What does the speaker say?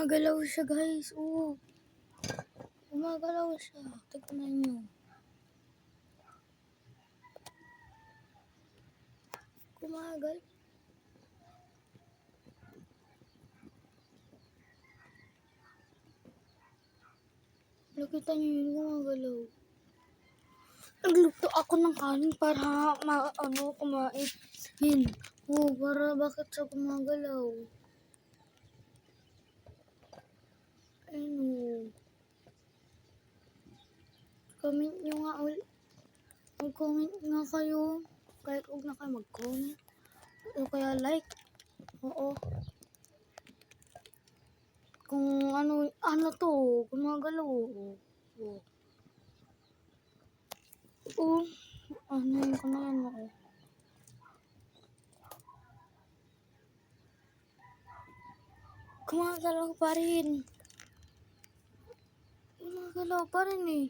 Gumagalaw siya guys. Oo. Gumagalaw siya. Tignan nyo. Gumagal. Nakita nyo yun, gumagalaw. Nagluto ako ng kanin para kumain. Oo, para bakit siya gumagalaw? Ayun. Comment nyo nga ulit. Mag-comment nga kayo. Kahit huwag na kayo mag-comment. O kaya like. Oo. Kung ano to, gumagalaw. Oo. Oo. Ano yun ko na yan. Oo. Gumagalaw pa rin. Gumagalaw pa rin eh.